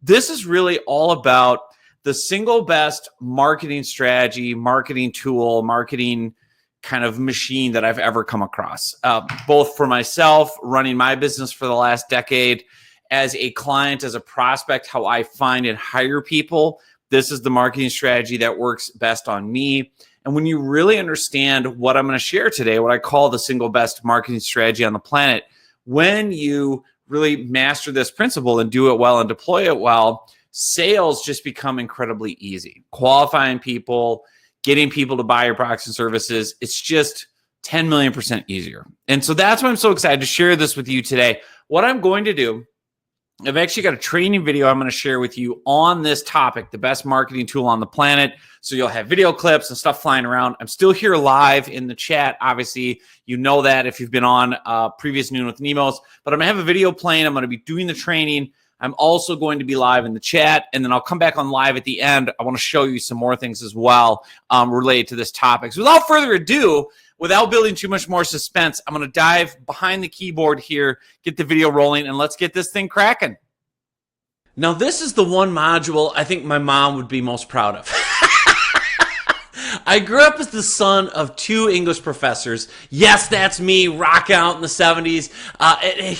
This is really all about the single best marketing strategy, marketing tool, marketing kind of machine that I've ever come across, both for myself, running my business for the last decade, as a client, as a prospect, how I find and hire people. This is the marketing strategy that works best on me. And when you really understand what I'm going to share today, what I call the single best marketing strategy on the planet, when you really master this principle and do it well and deploy it well, sales just become incredibly easy. Qualifying people, getting people to buy your products and services, it's just 10 million percent easier. And so that's why I'm so excited to share this with you today. What I'm going to do, I've actually got a training video I'm going to share with you on this topic, the best marketing tool on the planet. So you'll have video clips and stuff flying around. I'm still here live in the chat. Obviously, you know that if you've been on previous Noon with Nemos, but I'm going to have a video playing. I'm going to be doing the training. I'm also going to be live in the chat, and then I'll come back on live at the end. I want to show you some more things as well related to this topic. So without further ado, without building too much more suspense, I'm going to dive behind the keyboard here, get the video rolling, and let's get this thing cracking. Now, this is the one module I think my mom would be most proud of. I grew up as the son of two English professors. Yes, that's me, rock out in the 70s.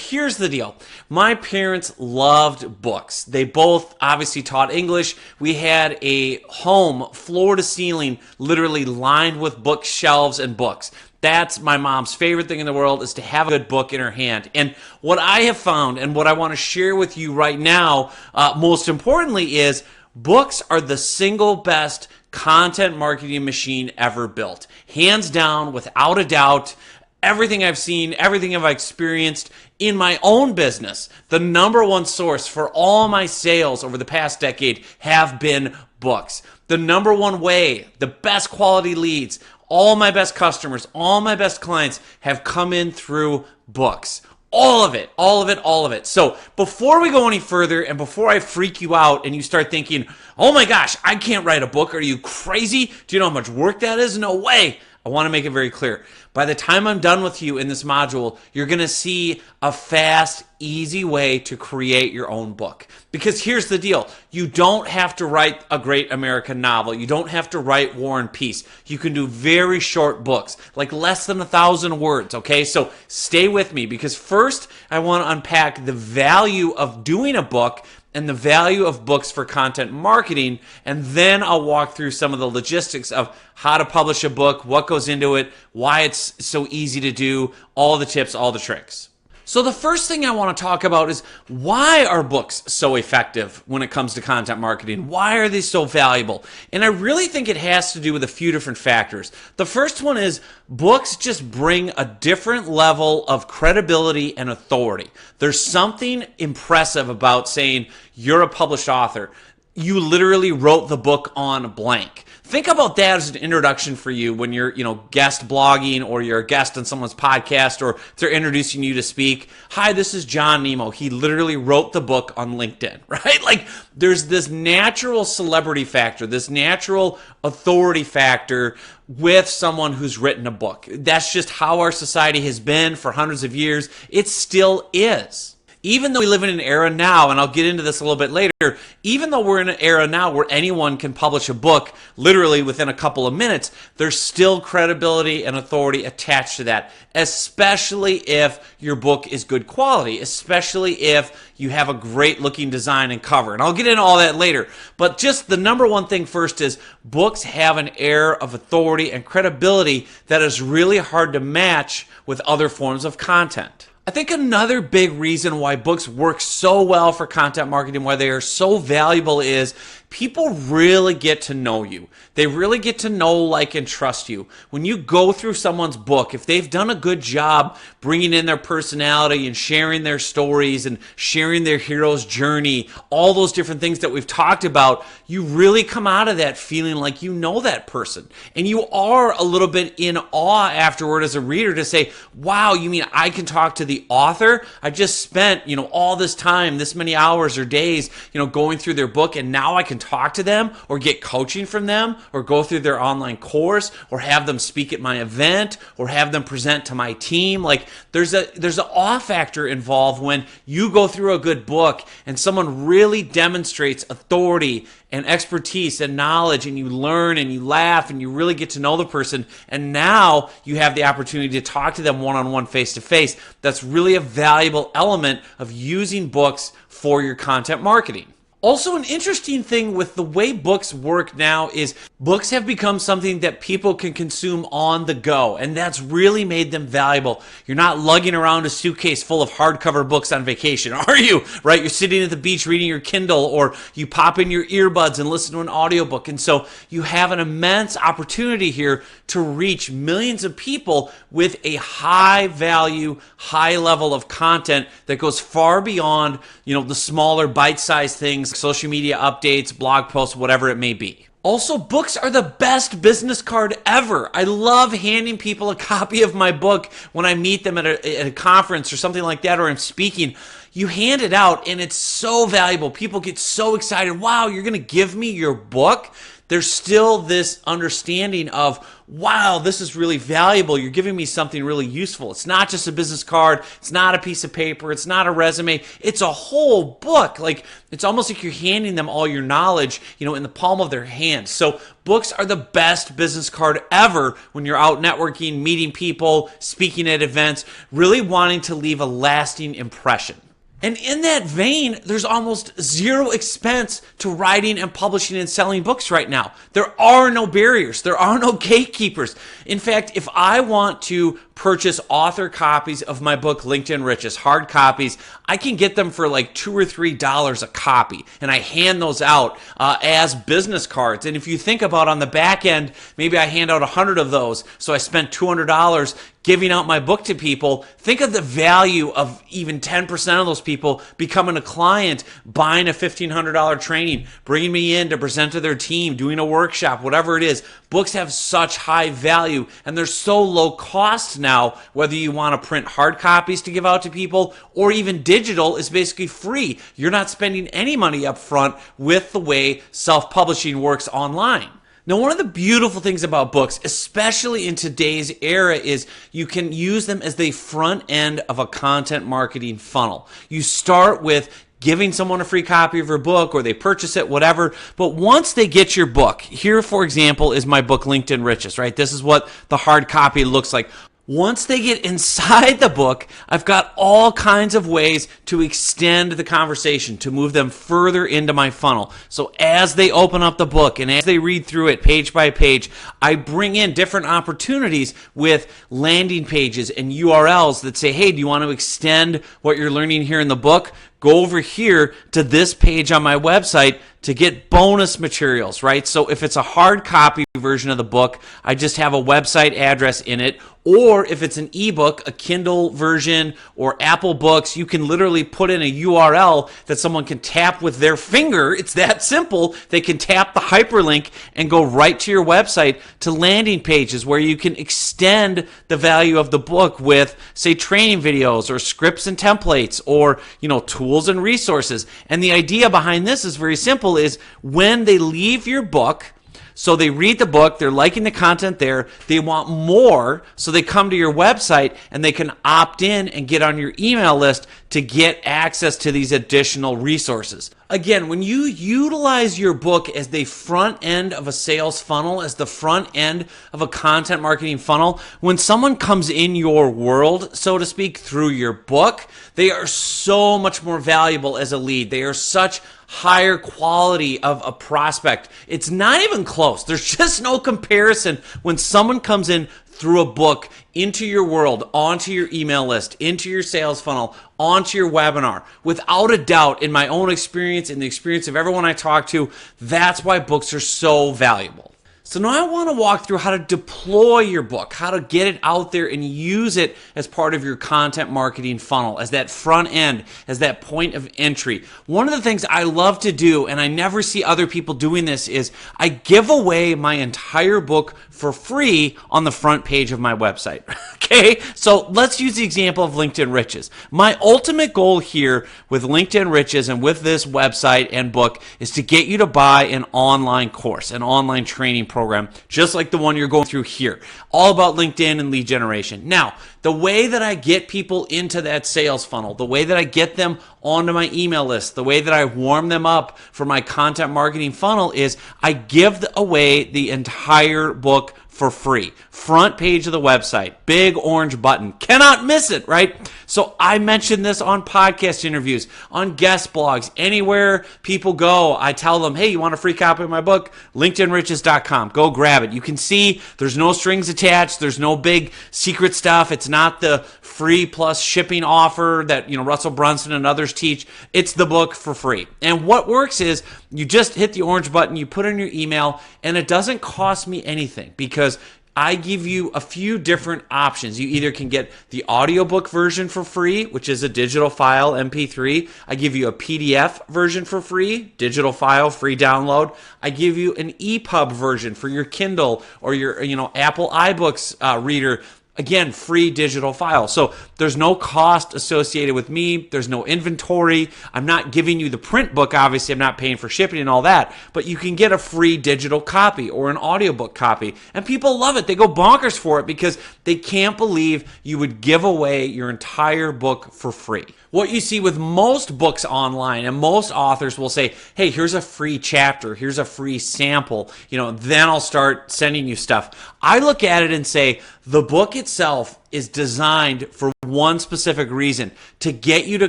Here's the deal. My parents loved books. They both obviously taught English. We had a home, floor to ceiling, literally lined with bookshelves and books. That's my mom's favorite thing in the world, is to have a good book in her hand. And what I have found, and what I want to share with you right now, most importantly, is books are the single best content marketing machine ever built. Hands down, without a doubt. Everything I've seen, everything I've experienced in my own business, the number one source for all my sales over the past decade have been books. The number one way, the best quality leads, all my best customers, all my best clients have come in through books. All of it, all of it, all of it. So before we go any further, and before I freak you out and you start thinking, oh my gosh, I can't write a book. Are you crazy? Do you know how much work that is? No way. I want to make it very clear. By the time I'm done with you in this module, you're going to see a fast, easy way to create your own book. Because here's the deal. You don't have to write a great American novel. You don't have to write War and Peace. You can do very short books, like less than 1,000 words, okay? So stay with me, because first I want to unpack the value of doing a book and the value of books for content marketing, and then I'll walk through some of the logistics of how to publish a book, what goes into it, why it's so easy to do, all the tips, all the tricks. So the first thing I want to talk about is, why are books so effective when it comes to content marketing? Why are they so valuable? And I really think it has to do with a few different factors. The first one is books just bring a different level of credibility and authority. There's something impressive about saying you're a published author. You literally wrote the book on blank. Think about that as an introduction for you when you're, guest blogging, or you're a guest on someone's podcast, or they're introducing you to speak. Hi, this is John Nemo. He literally wrote the book on LinkedIn, right? Like, there's this natural celebrity factor, this natural authority factor with someone who's written a book. That's just how our society has been for hundreds of years. It still is. Even though we live in an era now, and I'll get into this a little bit later, even though we're in an era now where anyone can publish a book literally within a couple of minutes, there's still credibility and authority attached to that, especially if your book is good quality, especially if you have a great looking design and cover. And I'll get into all that later. But just the number one thing first is books have an air of authority and credibility that is really hard to match with other forms of content. I think another big reason why books work so well for content marketing, why they are so valuable, is people really get to know you. They really get to know, like, and trust you. When you go through someone's book, if they've done a good job bringing in their personality and sharing their stories and sharing their hero's journey, all those different things that we've talked about, you really come out of that feeling like you know that person. And you are a little bit in awe afterward as a reader to say, wow, you mean I can talk to the author? I just spent, all this time, this many hours or days, going through their book, and now I can talk to them or get coaching from them or go through their online course or have them speak at my event or have them present to my team. Like there's an awe factor involved when you go through a good book and someone really demonstrates authority and expertise and knowledge, and you learn and you laugh and you really get to know the person, and now you have the opportunity to talk to them one-on-one, face-to-face. That's really a valuable element of using books for your content marketing. Also, an interesting thing with the way books work now is books have become something that people can consume on the go, and that's really made them valuable. You're not lugging around a suitcase full of hardcover books on vacation, are you? Right? You're sitting at the beach reading your Kindle, or you pop in your earbuds and listen to an audiobook. And so you have an immense opportunity here to reach millions of people with a high value, high level of content that goes far beyond, the smaller bite-sized things, social media updates, blog posts, whatever it may be. Also, books are the best business card ever. I love handing people a copy of my book when I meet them at a conference or something like that, or I'm speaking. You hand it out and it's so valuable. People get so excited. Wow, you're going to give me your book? There's still this understanding of, wow, this is really valuable. You're giving me something really useful. It's not just a business card. It's not a piece of paper. It's not a resume. It's a whole book. Like, it's almost like you're handing them all your knowledge, in the palm of their hand. So books are the best business card ever when you're out networking, meeting people, speaking at events, really wanting to leave a lasting impression. And in that vein, there's almost zero expense to writing and publishing and selling books right now. There are no barriers. There are no gatekeepers. In fact, if I want to purchase author copies of my book, LinkedIn Riches, hard copies, I can get them for like $2 or $3 a copy. And I hand those out as business cards. And if you think about on the back end, maybe I hand out 100 of those. So I spent $200 giving out my book to people. Think of the value of even 10% of those people becoming a client, buying a $1,500 training, bringing me in to present to their team, doing a workshop, whatever it is. Books have such high value and they're so low cost now, whether you want to print hard copies to give out to people or even digital is basically free. You're not spending any money up front with the way self-publishing works online. Now, one of the beautiful things about books, especially in today's era, is you can use them as the front end of a content marketing funnel. You start with giving someone a free copy of your book or they purchase it, whatever. But once they get your book, here, for example, is my book, LinkedIn Riches, right? This is what the hard copy looks like. Once they get inside the book, I've got all kinds of ways to extend the conversation, to move them further into my funnel. So as they open up the book and as they read through it page by page, I bring in different opportunities with landing pages and URLs that say, hey, do you want to extend what you're learning here in the book? Go over here to this page on my website to get bonus materials, right? So if it's a hard copy version of the book, I just have a website address in it. Or if it's an ebook, a Kindle version, or Apple Books, you can literally put in a URL that someone can tap with their finger. It's that simple. They can tap the hyperlink and go right to your website to landing pages where you can extend the value of the book with, say, training videos or scripts and templates or, tools and resources. And the idea behind this is very simple, is when they leave your book, so they read the book, they're liking the content there, they want more, so they come to your website and they can opt in and get on your email list to get access to these additional resources. Again, when you utilize your book as the front end of a sales funnel, as the front end of a content marketing funnel, when someone comes in your world, so to speak, through your book, they are so much more valuable as a lead. They are such higher quality of a prospect. It's not even close. There's just no comparison when someone comes in through a book into your world, onto your email list, into your sales funnel, onto your webinar. Without a doubt, in my own experience, in the experience of everyone I talk to, that's why books are so valuable. So now I want to walk through how to deploy your book, how to get it out there and use it as part of your content marketing funnel, as that front end, as that point of entry. One of the things I love to do, and I never see other people doing this, is I give away my entire book for free on the front page of my website. Okay, so let's use the example of LinkedIn Riches. My ultimate goal here with LinkedIn Riches and with this website and book is to get you to buy an online course, an online training program, just like the one you're going through here, all about LinkedIn and lead generation. Now, the way that I get people into that sales funnel, the way that I get them onto my email list, the way that I warm them up for my content marketing funnel is I give away the entire book for free. Front page of the website, big orange button. Cannot miss it, right? So I mentioned this on podcast interviews, on guest blogs, anywhere people go, I tell them, hey, you want a free copy of my book? LinkedInriches.com. Go grab it. You can see there's no strings attached. There's no big secret stuff. It's not the free plus shipping offer that, Russell Brunson and others teach. It's the book for free. And what works is you just hit the orange button, you put in your email, and it doesn't cost me anything because I give you a few different options. You either can get the audiobook version for free, which is a digital file, MP3. I give you a PDF version for free, digital file, free download. I give you an EPUB version for your Kindle or your Apple iBooks reader. Again, free digital file. So there's no cost associated with me. There's no inventory. I'm not giving you the print book. Obviously, I'm not paying for shipping and all that. But you can get a free digital copy or an audiobook copy. And people love it. They go bonkers for it because they can't believe you would give away your entire book for free. What you see with most books online, and most authors will say, hey, here's a free chapter, here's a free sample, then I'll start sending you stuff. I look at it and say, the book itself is designed for one specific reason, to get you to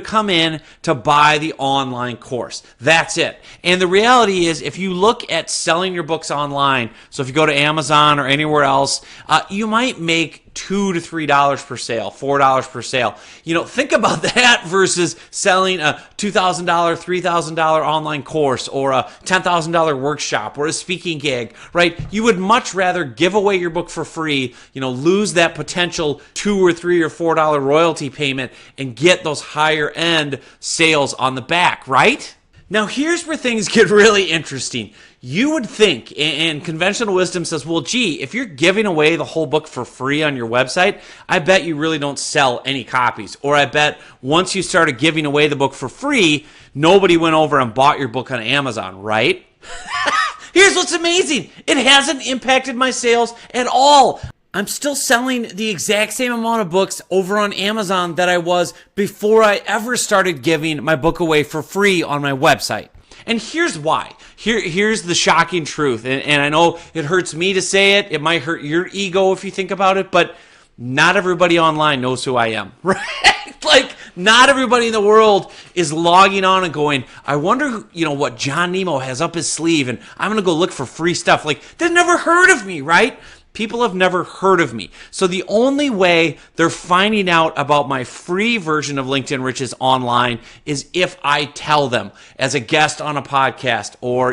come in to buy the online course. That's it. And the reality is, if you look at selling your books online, so if you go to Amazon or anywhere else, you might make $2 to $3 per sale, $4 per sale. Think about that versus selling a $2,000, $3,000 online course or a $10,000 workshop or a speaking gig, right? You would much rather give away your book for free, lose that potential $2 or $3 or $4 royalty payment and get those higher end sales on the back, right? Now, here's where things get really interesting. You would think, and conventional wisdom says, well, gee, if you're giving away the whole book for free on your website, I bet you really don't sell any copies. Or I bet once you started giving away the book for free, nobody went over and bought your book on Amazon, right? Here's what's amazing. It hasn't impacted my sales at all. I'm still selling the exact same amount of books over on Amazon that I was before I ever started giving my book away for free on my website. And here's why. Here's the shocking truth. And I know it hurts me to say it. It might hurt your ego if you think about it, but not everybody online knows who I am, right? Like, not everybody in the world is logging on and going, I wonder, what John Nemo has up his sleeve, and I'm going to go look for free stuff. Like, they've never heard of me, right? People have never heard of me. So the only way they're finding out about my free version of LinkedIn Riches online is if I tell them as a guest on a podcast or,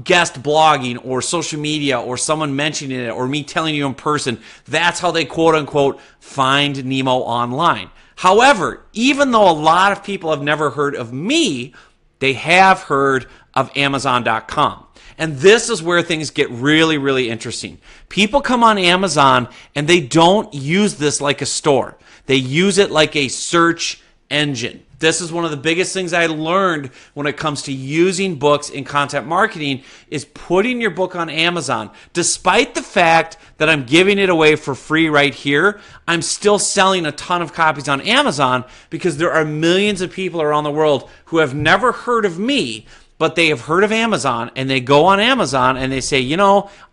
guest blogging or social media or someone mentioning it or me telling you in person. That's how they quote unquote find Nemo online. However, even though a lot of people have never heard of me, they have heard of Amazon.com. And this is where things get really, really interesting. People come on Amazon and they don't use this like a store. They use it like a search engine. This is one of the biggest things I learned when it comes to using books in content marketing is putting your book on Amazon. Despite the fact that I'm giving it away for free right here, I'm still selling a ton of copies on Amazon because there are millions of people around the world who have never heard of me, but they have heard of Amazon, and they go on Amazon and they say,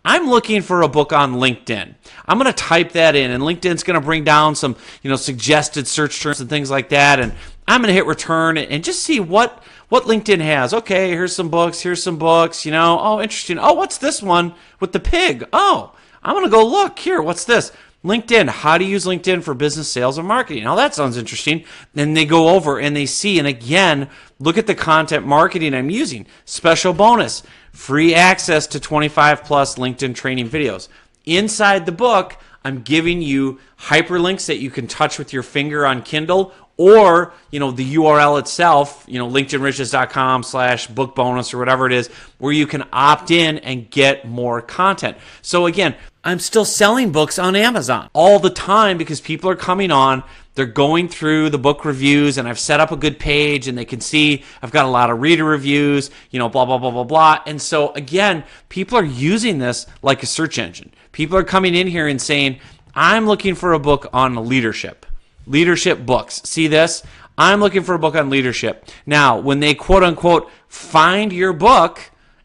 I'm looking for a book on LinkedIn. I'm going to type that in, and LinkedIn's going to bring down some, suggested search terms and things like that, and I'm going to hit return and just see what LinkedIn has. Okay, here's some books, oh, interesting. Oh, what's this one with the pig? Oh, I'm going to go look here. What's this? LinkedIn, how to use LinkedIn for business, sales, and marketing. Now that sounds interesting. Then they go over and they see, and again, look at the content marketing I'm using. Special bonus, free access to 25 plus LinkedIn training videos. Inside the book, I'm giving you hyperlinks that you can touch with your finger on Kindle, or, the URL itself, linkedinriches.com/book bonus or whatever it is, where you can opt in and get more content. So again, I'm still selling books on Amazon all the time because people are coming on, they're going through the book reviews, and I've set up a good page and they can see I've got a lot of reader reviews, blah, blah, blah, blah, blah. And so again, people are using this like a search engine. People are coming in here and saying, I'm looking for a book on leadership books. See this? I'm looking for a book on leadership. Now, when they quote unquote find your book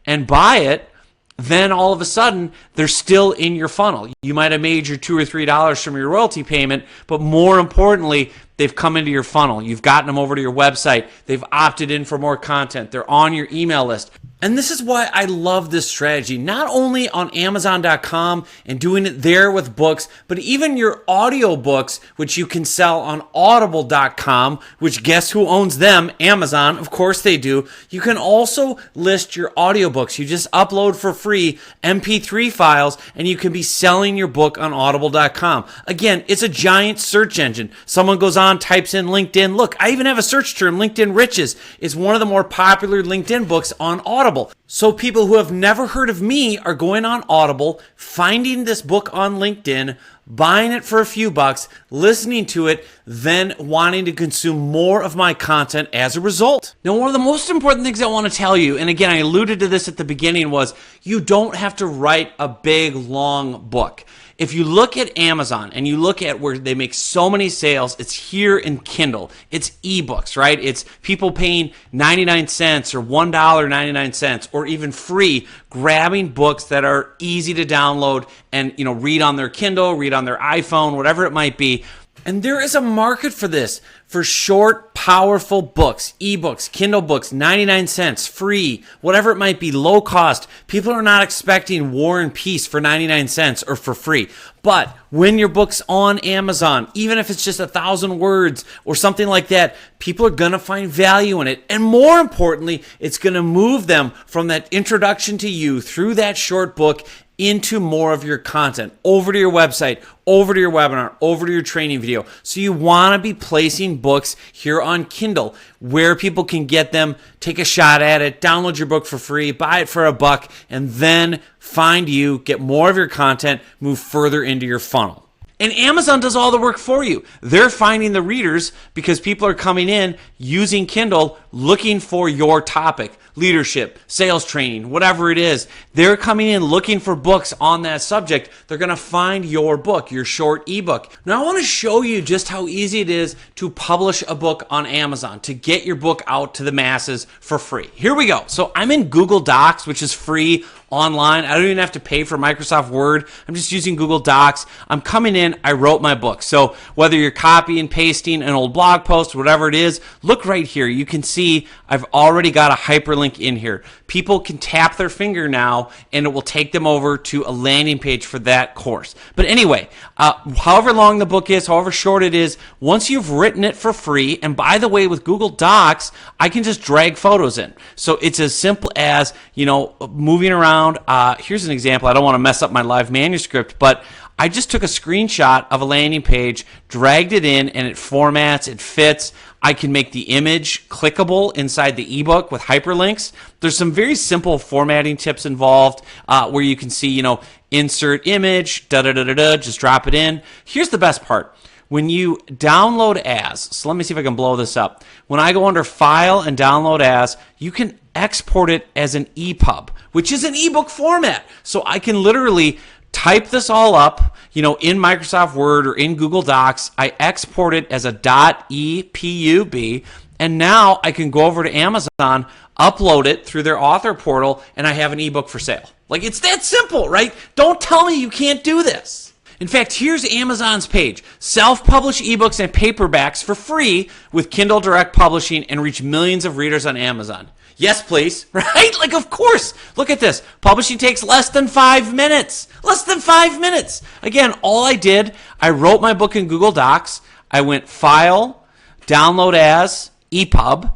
and buy it, then all of a sudden they're still in your funnel. You might have made your $2 or $3 from your royalty payment, but more importantly, they've come into your funnel. You've gotten them over to your website. They've opted in for more content. They're on your email list. And this is why I love this strategy, not only on Amazon.com and doing it there with books, but even your audiobooks, which you can sell on Audible.com, which guess who owns them? Amazon. Of course they do. You can also list your audiobooks. You just upload for free MP3 files and you can be selling your book on Audible.com. Again, it's a giant search engine. Someone goes on, types in LinkedIn. Look, I even have a search term, LinkedIn Riches. It's one of the more popular LinkedIn books on Audible. So people who have never heard of me are going on Audible, finding this book on LinkedIn, buying it for a few bucks, listening to it, then wanting to consume more of my content as a result. Now, one of the most important things I want to tell you, and again, I alluded to this at the beginning, was you don't have to write a big, long book. If you look at Amazon and you look at where they make so many sales, it's here in Kindle. It's ebooks, right? It's people paying 99 cents or $1.99 or even free, grabbing books that are easy to download and read on their Kindle, read on their iPhone, whatever it might be. And there is a market for this, for short, powerful books, ebooks, Kindle books, 99 cents, free, whatever it might be, low cost. People are not expecting War and Peace for 99 cents or for free. But when your book's on Amazon, even if it's just 1,000 words or something like that, people are going to find value in it. And more importantly, it's going to move them from that introduction to you through that short book into more of your content, over to your website, over to your webinar, over to your training video. So you want to be placing books here on Kindle where people can get them, take a shot at it, download your book for free, buy it for $1, and then find you, get more of your content, move further into your funnel. And Amazon does all the work for you. They're finding the readers because people are coming in using Kindle looking for your topic, leadership, sales training, whatever it is. They're coming in looking for books on that subject. They're going to find your book, your short ebook. Now I want to show you just how easy it is to publish a book on Amazon, to get your book out to the masses for free. Here we go. So I'm in Google Docs, which is free online. I don't even have to pay for Microsoft Word. I'm just using Google Docs. I'm coming in, I wrote my book. So whether you're copy and pasting an old blog post, whatever it is, look right here. You can see I've already got a hyperlink in here. People can tap their finger now and it will take them over to a landing page for that course. But anyway, however long the book is, however short it is, once you've written it for free, and by the way, with Google Docs, I can just drag photos in. So it's as simple as, moving around. Here's an example. I don't want to mess up my live manuscript, but I just took a screenshot of a landing page, dragged it in, and it formats, it fits. I can make the image clickable inside the ebook with hyperlinks. There's some very simple formatting tips involved where you can see, insert image, just drop it in. Here's the best part. When you download as, so let me see if I can blow this up. When I go under File and Download as, you can export it as an EPUB, which is an ebook format. So I can literally type this all up, in Microsoft Word or in Google Docs. I export it as a .epub, and now I can go over to Amazon, upload it through their author portal, and I have an ebook for sale. Like, it's that simple, right? Don't tell me you can't do this. In fact, here's Amazon's page. Self-publish ebooks and paperbacks for free with Kindle Direct Publishing and reach millions of readers on Amazon. Yes, please. Right? Like, of course. Look at this. Publishing takes less than 5 minutes. Less than 5 minutes. Again, all I did, I wrote my book in Google Docs. I went File, Download As, EPUB,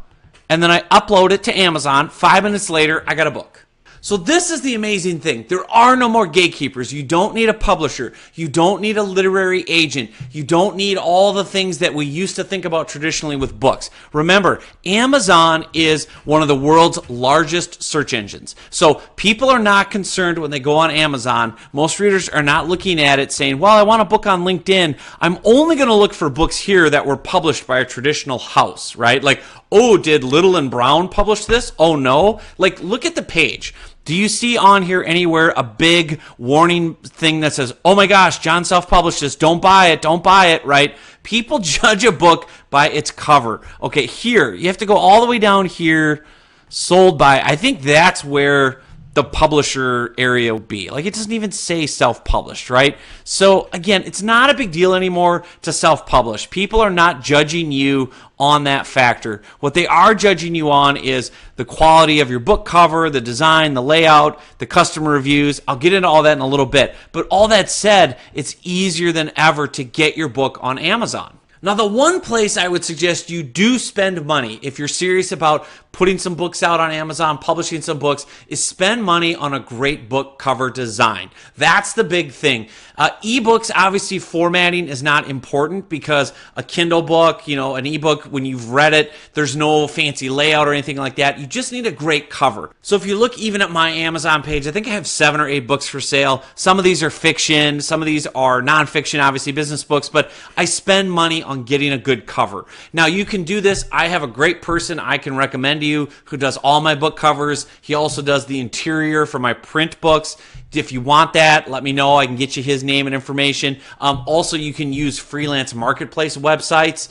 and then I upload it to Amazon. 5 minutes later, I got a book. So this is the amazing thing. There are no more gatekeepers. You don't need a publisher. You don't need a literary agent. You don't need all the things that we used to think about traditionally with books. Remember, Amazon is one of the world's largest search engines. So people are not concerned when they go on Amazon. Most readers are not looking at it saying, well, I want a book on LinkedIn. I'm only going to look for books here that were published by a traditional house, right? Like, oh, did Little and Brown publish this? Oh, no. Like, look at the page. Do you see on here anywhere a big warning thing that says, oh my gosh, John self-published this, don't buy it, right? People judge a book by its cover. Okay, here, you have to go all the way down here, sold by, I think that's where the publisher area would be. Like, it doesn't even say self-published, right? So again, it's not a big deal anymore to self-publish. People are not judging you on that factor. What they are judging you on is the quality of your book cover, the design, the layout, the customer reviews. I'll get into all that in a little bit. But all that said, it's easier than ever to get your book on Amazon. Now, the one place I would suggest you do spend money if you're serious about putting some books out on Amazon, publishing some books, is spend money on a great book cover design. That's the big thing. Ebooks, obviously, formatting is not important because a Kindle book, an ebook, when you've read it, there's no fancy layout or anything like that. You just need a great cover. So if you look even at my Amazon page, I think I have 7 or 8 books for sale. Some of these are fiction. Some of these are nonfiction, obviously business books, but I spend money on getting a good cover. Now, you can do this. I have a great person I can recommend to you who does all my book covers. He also does the interior for my print books. If you want that, let me know. I can get you his name and information. Also, you can use freelance marketplace websites.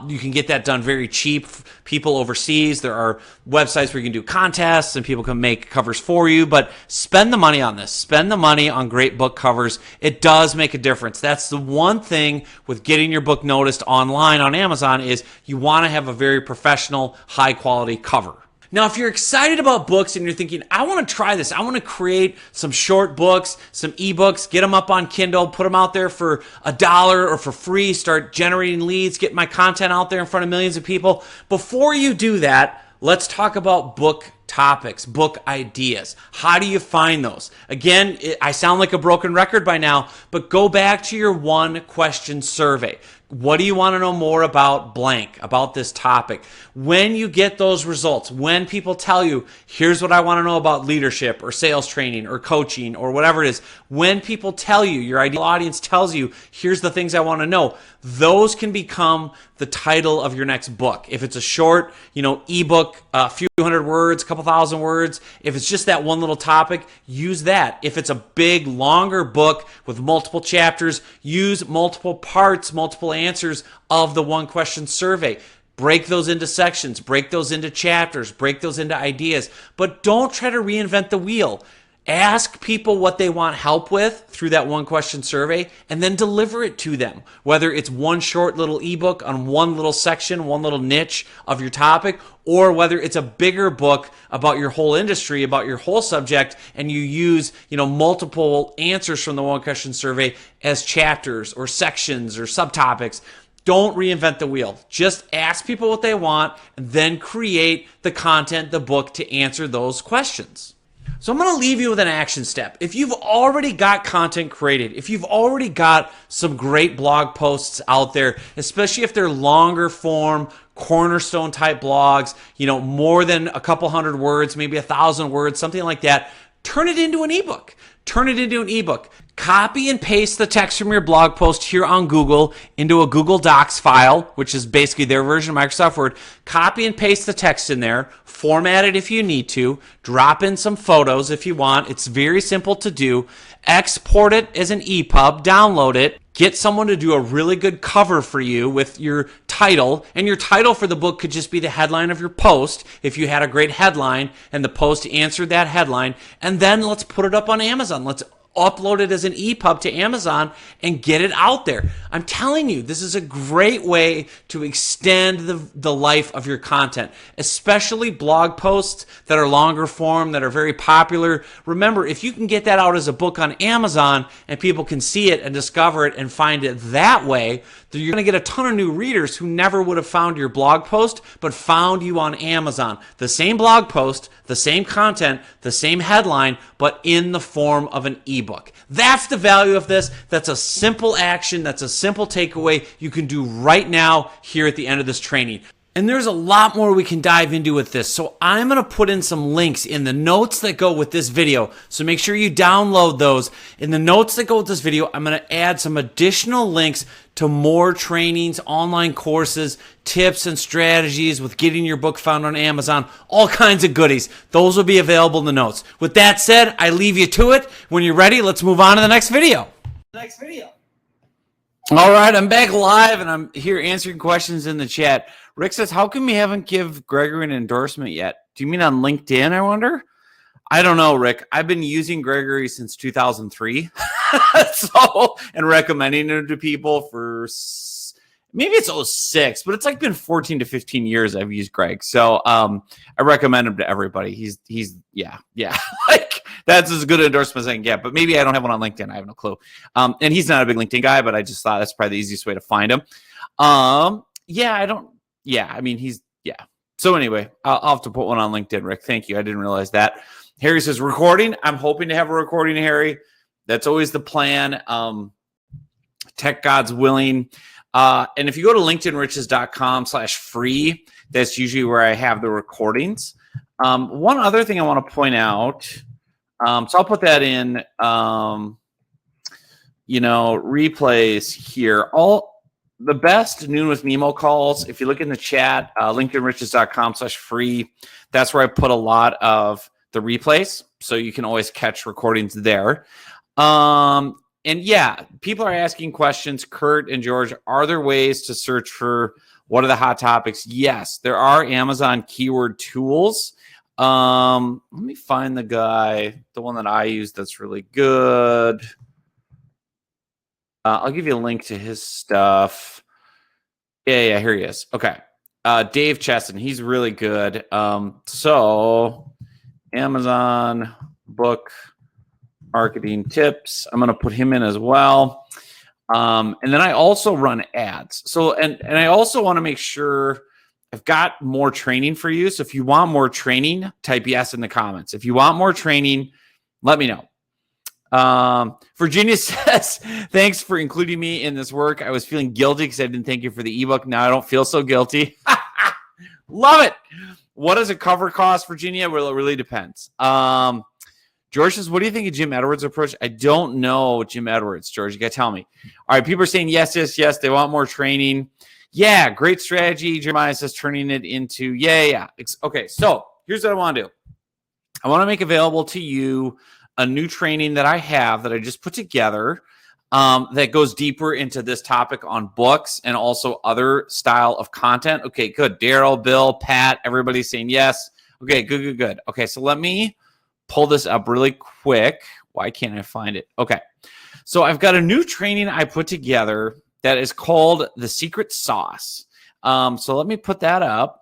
You can get that done very cheap. People overseas, there are websites where you can do contests and people can make covers for you. But spend the money on this. Spend the money on great book covers. It does make a difference. That's the one thing with getting your book noticed online on Amazon is you want to have a very professional, high-quality cover. Now, if you're excited about books and you're thinking, I want to try this, I want to create some short books, some ebooks, get them up on Kindle, put them out there for $1 or for free, start generating leads, get my content out there in front of millions of people. Before you do that, let's talk about book topics, book ideas. How do you find those? Again, I sound like a broken record by now, but go back to your 1-question survey. What do you want to know more about blank, about this topic? When you get those results, when people tell you, here's what I want to know about leadership or sales training or coaching or whatever it is, when people tell you, your ideal audience tells you, here's the things I want to know, those can become the title of your next book. If it's a short, ebook, a few hundred words, a couple thousand words, if it's just that one little topic, use that. If it's a big, longer book with multiple chapters, use multiple parts, multiple answers of the 1-question survey. Break those into sections, break those into chapters, break those into ideas, but don't try to reinvent the wheel. Ask people what they want help with through that 1-question survey and then deliver it to them. Whether it's one short little ebook on one little section, one little niche of your topic, or whether it's a bigger book about your whole industry, about your whole subject, and you use, multiple answers from the 1-question survey as chapters or sections or subtopics. Don't reinvent the wheel. Just ask people what they want and then create the content, the book to answer those questions. So I'm going to leave you with an action step. If you've already got content created, if you've already got some great blog posts out there, especially if they're longer form, cornerstone type blogs, more than a couple hundred words, maybe 1,000 words, something like that, turn it into an ebook. Turn it into an ebook. Copy and paste the text from your blog post here on Google into a Google Docs file, which is basically their version of Microsoft Word. Copy and paste the text in there. Format it if you need to. Drop in some photos if you want. It's very simple to do. Export it as an EPUB. Download it. Get someone to do a really good cover for you with your title. And your title for the book could just be the headline of your post if you had a great headline and the post answered that headline. And then let's put it up on Amazon. Let's upload it as an EPUB to Amazon, and get it out there. I'm telling you, this is a great way to extend the life of your content, especially blog posts that are longer form, that are very popular. Remember, if you can get that out as a book on Amazon and people can see it and discover it and find it that way, then you're going to get a ton of new readers who never would have found your blog post, but found you on Amazon. The same blog post, the same content, the same headline, but in the form of an ebook. That's the value of this. That's a simple action. That's a simple takeaway you can do right now here at the end of this training. And there's a lot more we can dive into with this. So I'm going to put in some links in the notes that go with this video. So make sure you download those. In the notes that go with this video, I'm going to add some additional links to more trainings, online courses, tips and strategies with getting your book found on Amazon, all kinds of goodies. Those will be available in the notes. With that said, I leave you to it. When you're ready, let's move on to the next video. All right, I'm back live and I'm here answering questions in the chat. Rick says, how come we haven't give Gregory an endorsement yet? Do you mean on LinkedIn, I wonder? I don't know, Rick. I've been using Gregory since 2003 and recommending him to people for maybe it's 06, but it's like been 14 to 15 years I've used Greg. So I recommend him to everybody. He's yeah. Like that's as good an endorsement as I can get, but maybe I don't have one on LinkedIn. I have no clue. And he's not a big LinkedIn guy, but I just thought that's probably the easiest way to find him. So anyway, I'll have to put one on LinkedIn, Rick. Thank you. I didn't realize that. Harry says recording. I'm hoping to have a recording, Harry. That's always the plan. Tech God's willing. And if you go to linkedinriches.com/free, that's usually where I have the recordings. One other thing I want to point out. So I'll put that in, replays here. All the best Noon with Nemo calls. If you look in the chat, linkedinriches.com/free, that's where I put a lot of the replays. So you can always catch recordings there. And yeah, people are asking questions. Kurt and George, are there ways to search for what are the hot topics? Yes, there are Amazon keyword tools. Let me find the one that I use that's really good. I'll give you a link to his stuff. Yeah, here he is. Okay. Dave Chesson, he's really good. So Amazon book marketing tips. I'm going to put him in as well. And then I also run ads. So, and I also want to make sure I've got more training for you. So if you want more training, type yes in the comments. If you want more training, let me know. Virginia says, thanks for including me in this work. I was feeling guilty because I didn't thank you for the ebook. Now I don't feel so guilty. Love it. What does a cover cost, Virginia? Well, it really depends. George says, what do you think of Jim Edwards' approach? I don't know Jim Edwards, George. You got to tell me. All right, people are saying yes. They want more training. Yeah, great strategy. Jeremiah says turning it into, yeah. Okay, so here's what I want to do. I want to make available to you a new training that I have that I just put together that goes deeper into this topic on books and also other style of content. Okay, good. Daryl, Bill, Pat, everybody's saying yes. Okay, good. Okay, so let me pull this up really quick. Why can't I find it? Okay, so I've got a new training I put together that is called The Secret Sauce. So let me put that up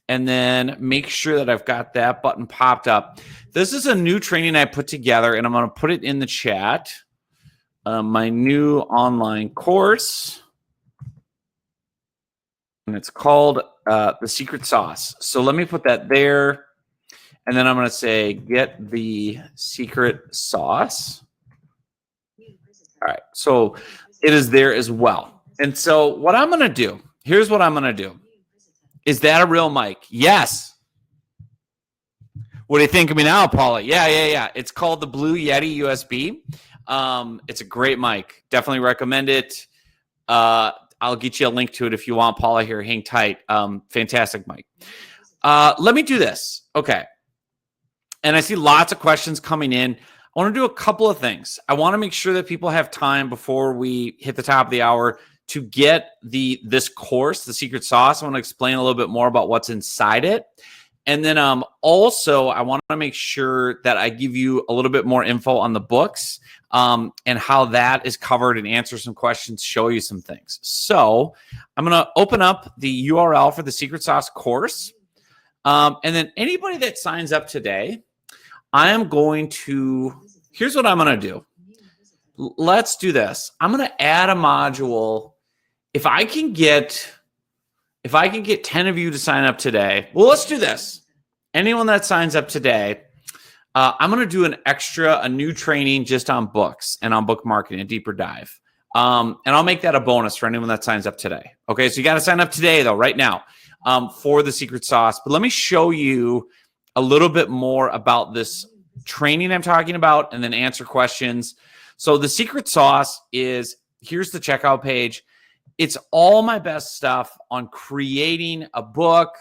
and then make sure that I've got that button popped up. This is a new training I put together, and I'm going to put it in the chat. My new online course, and it's called The Secret Sauce. So let me put that there, and then I'm going to say, get the secret sauce. All right, so it is there as well. And so what I'm going to do, here's what I'm going to do. Is that a real mic? Yes. What do you think of me now, Paula? Yeah. It's called the Blue Yeti USB. It's a great mic. Definitely recommend it. I'll get you a link to it if you want, Paula. Here, hang tight. Fantastic mic. Let me do this. Okay. And I see lots of questions coming in. I want to do a couple of things. I want to make sure that people have time before we hit the top of the hour to get this course, The Secret Sauce. I want to explain a little bit more about what's inside it. And then also, I want to make sure that I give you a little bit more info on the books and how that is covered, and answer some questions, show you some things. So I'm going to open up the URL for the Secret Sauce course. And then anybody that signs up today, here's what I'm going to do. Let's do this. I'm going to add a module. If I can get 10 of you to sign up today, well, let's do this. Anyone that signs up today, I'm going to do a new training just on books and on book marketing, a deeper dive. And I'll make that a bonus for anyone that signs up today. Okay, so you got to sign up today, though, right now, for the Secret Sauce. But let me show you a little bit more about this training I'm talking about, and then answer questions. So the Secret Sauce here's the checkout page. It's all my best stuff on creating a book,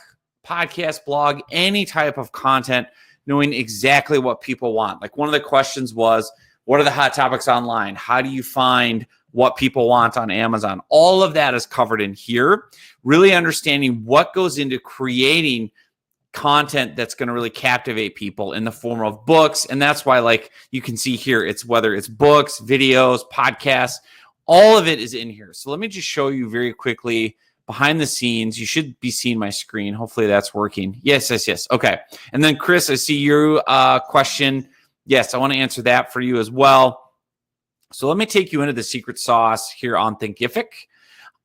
podcast, blog, any type of content, knowing exactly what people want. Like, one of the questions was, what are the hot topics online? How do you find what people want on Amazon? All of that is covered in here. Really understanding what goes into creating content that's going to really captivate people in the form of books. And that's why, like, you can see here, it's whether it's books, videos, podcasts, all of it is in here. So let me just show you very quickly behind the scenes. You should be seeing my screen. Hopefully that's working. Yes. Okay. And then Chris, I see your question. Yes, I want to answer that for you as well. So let me take you into the Secret Sauce here on Thinkific.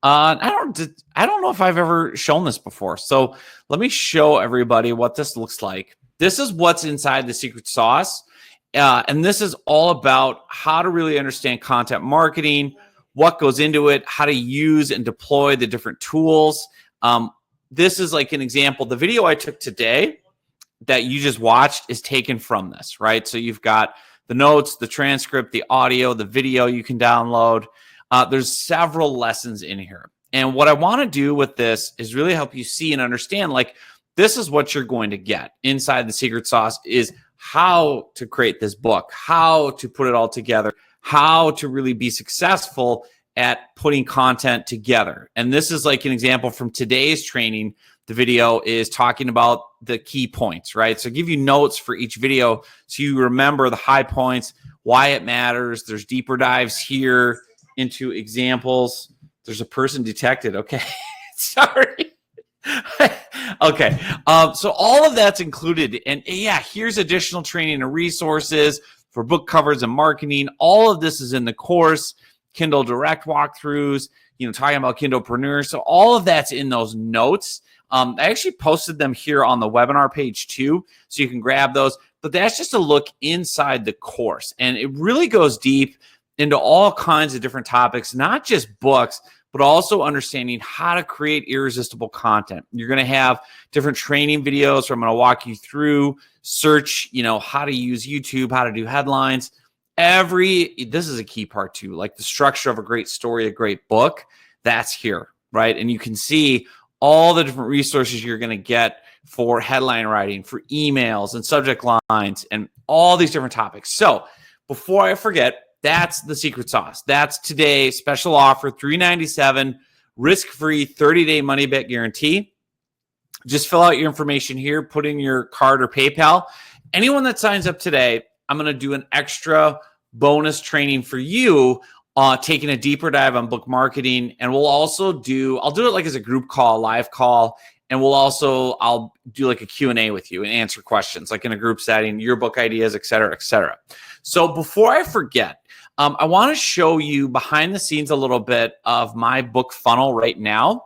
I don't know if I've ever shown this before. So let me show everybody what this looks like. This is what's inside the Secret Sauce. And this is all about how to really understand content marketing, what goes into it, how to use and deploy the different tools. This is like an example. The video I took today that you just watched is taken from this, right? So you've got the notes, the transcript, the audio, the video you can download. There's several lessons in here. And what I want to do with this is really help you see and understand, like, this is what you're going to get inside the Secret Sauce, is how to create this book, how to put it all together, how to really be successful at putting content together. And this is like an example from today's training. The video is talking about the key points, right? So I give you notes for each video so you remember the high points, why it matters. There's deeper dives here into examples. There's a person detected. Okay. Sorry. Okay. So all of that's included. And yeah, here's additional training and resources for book covers and marketing. All of this is in the course. Kindle Direct walkthroughs, talking about Kindlepreneur. So all of that's in those notes. I actually posted them here on the webinar page too, so you can grab those. But that's just a look inside the course. And it really goes deep into all kinds of different topics, not just books, but also understanding how to create irresistible content. You're going to have different training videos where I'm going to walk you through search, how to use YouTube, how to do headlines. This is a key part too, like the structure of a great story, a great book, that's here, right? And you can see all the different resources you're going to get for headline writing, for emails and subject lines, and all these different topics. So before I forget, that's the Secret Sauce. That's today's special offer, $397, risk-free 30-day money-back guarantee. Just fill out your information here, put in your card or PayPal. Anyone that signs up today, I'm going to do an extra bonus training for you, taking a deeper dive on book marketing. And I'll do it like as a group call, live call. And I'll do like a Q&A with you and answer questions, like in a group setting, your book ideas, et cetera, et cetera. So before I forget, I want to show you behind the scenes a little bit of my book funnel right now.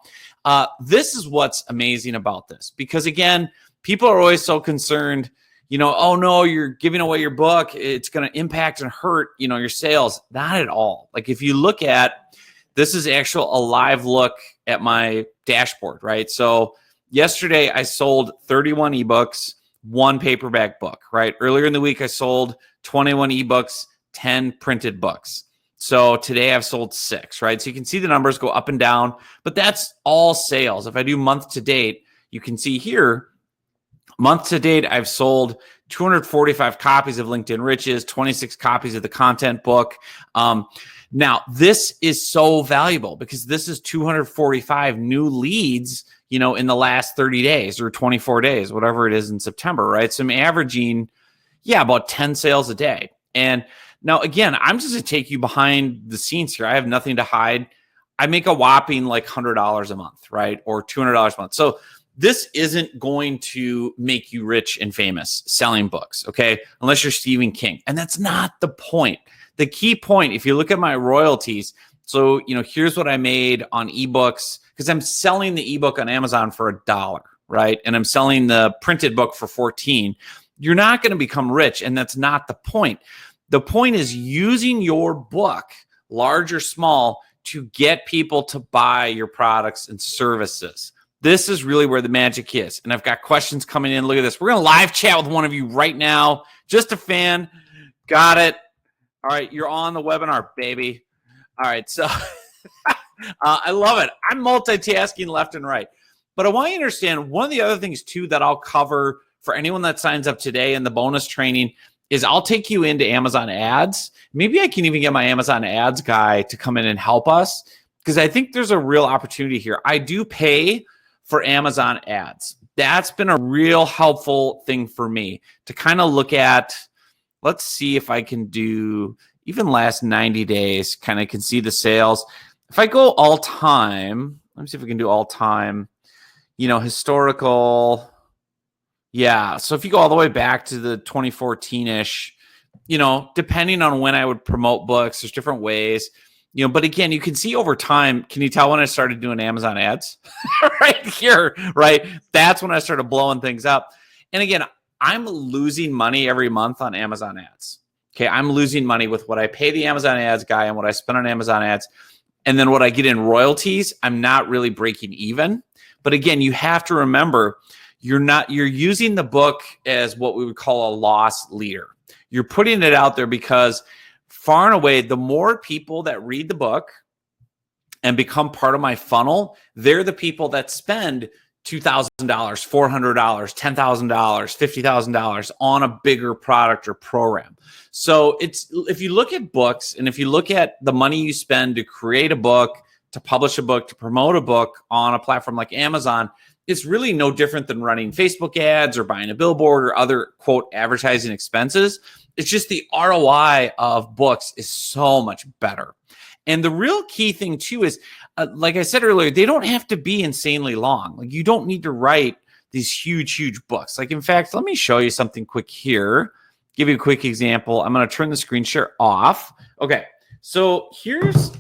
This is what's amazing about this, because again, people are always so concerned, oh no, you're giving away your book, it's going to impact and hurt, your sales. Not at all. Like, if you look at, this is a live look at my dashboard, right? So yesterday I sold 31 ebooks, 1 paperback book, right? Earlier in the week, I sold 21 ebooks, 10 printed books. So today I've sold 6, right? So you can see the numbers go up and down, but that's all sales. If I do month to date, you can see here, month to date, I've sold 245 copies of LinkedIn Riches, 26 copies of the content book. Now, this is so valuable because this is 245 new leads, in the last 30 days or 24 days, whatever it is in September, right? So I'm averaging, about 10 sales a day. And now, again, I'm just going to take you behind the scenes here. I have nothing to hide. I make a whopping like $100 a month, right? Or $200 a month. So this isn't going to make you rich and famous selling books, okay? Unless you're Stephen King. And that's not the point. The key point, if you look at my royalties, so, here's what I made on ebooks, because I'm selling the ebook on Amazon for $1, right? And I'm selling the printed book for 14. You're not going to become rich, and that's not the point. The point is using your book, large or small, to get people to buy your products and services. This is really where the magic is. And I've got questions coming in. Look at this. We're going to live chat with one of you right now. Just a fan. Got it. All right. You're on the webinar, baby. All right. So I love it. I'm multitasking left and right. But I want you to understand one of the other things, too, that I'll cover for anyone that signs up today in the bonus training is I'll take you into Amazon ads. Maybe I can even get my Amazon ads guy to come in and help us, because I think there's a real opportunity here. I do pay for Amazon ads. That's been a real helpful thing for me to kind of look at. Let's see if I can do even last 90 days, kind of can see the sales. If I go all time, let me see if we can do all time, historical. Yeah. So if you go all the way back to the 2014-ish, depending on when I would promote books, there's different ways, but again, you can see over time. Can you tell when I started doing Amazon ads? Right here, right? That's when I started blowing things up. And again, I'm losing money every month on Amazon ads. Okay. I'm losing money with what I pay the Amazon ads guy and what I spend on Amazon ads. And then what I get in royalties, I'm not really breaking even. But again, you have to remember, you're using the book as what we would call a loss leader. You're putting it out there because far and away, the more people that read the book and become part of my funnel, they're the people that spend $2,000, $400, $10,000, $50,000 on a bigger product or program. So if you look at books and if you look at the money you spend to create a book, to publish a book, to promote a book on a platform like Amazon, it's really no different than running Facebook ads or buying a billboard or other, quote, advertising expenses. It's just the ROI of books is so much better. And the real key thing, too, is, like I said earlier, they don't have to be insanely long. Like, you don't need to write these huge, huge books. Like, in fact, let me show you something quick here. Give you a quick example. I'm going to turn the screen share off. Okay. So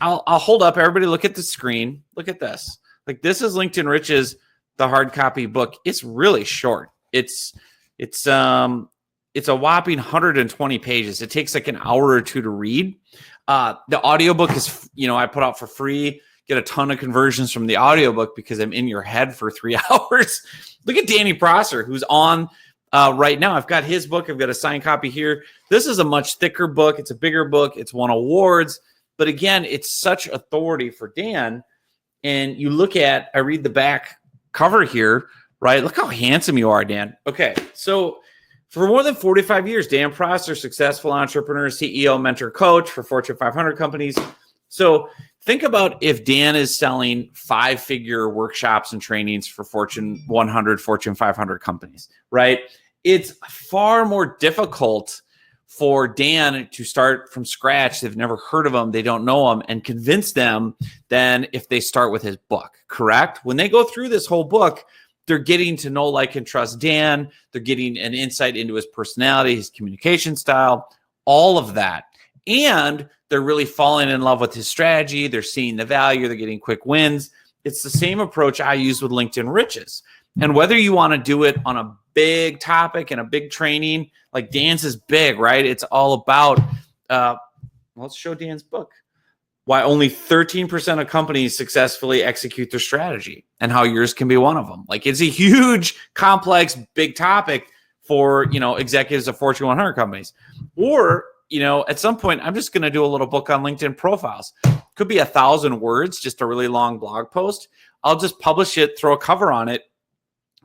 I'll hold up. Everybody look at the screen. Look at this. Like, this is LinkedIn Rich's, the hard copy book. It's really short. It's a whopping 120 pages. It takes like an hour or two to read. The audiobook is, I put out for free, get a ton of conversions from the audiobook because I'm in your head for 3 hours. Look at Danny Prosser, who's on right now. I've got his book. I've got a signed copy here. This is a much thicker book. It's a bigger book. It's won awards. But again, it's such authority for Dan. And you look at, I read the back cover here, right? Look how handsome you are, Dan. Okay. So for more than 45 years, Dan Prosser, successful entrepreneur, CEO, mentor, coach for Fortune 500 companies. So think about if Dan is selling 5-figure workshops and trainings for Fortune 100, Fortune 500 companies, right? It's far more difficult for Dan to start from scratch. They've never heard of him. They don't know him, and convince them than if they start with his book, correct? When they go through this whole book, they're getting to know, like, and trust Dan. They're getting an insight into his personality, his communication style, all of that. And they're really falling in love with his strategy. They're seeing the value. They're getting quick wins. It's the same approach I use with LinkedIn Riches. And whether you want to do it on a big topic and a big training, like Dan's is big, right? It's all about, let's show Dan's book. Why only 13% of companies successfully execute their strategy, and how yours can be one of them. Like, it's a huge, complex, big topic for, executives of Fortune 100 companies. Or, at some point, I'm just going to do a little book on LinkedIn profiles. Could be 1,000 words, just a really long blog post. I'll just publish it, throw a cover on it,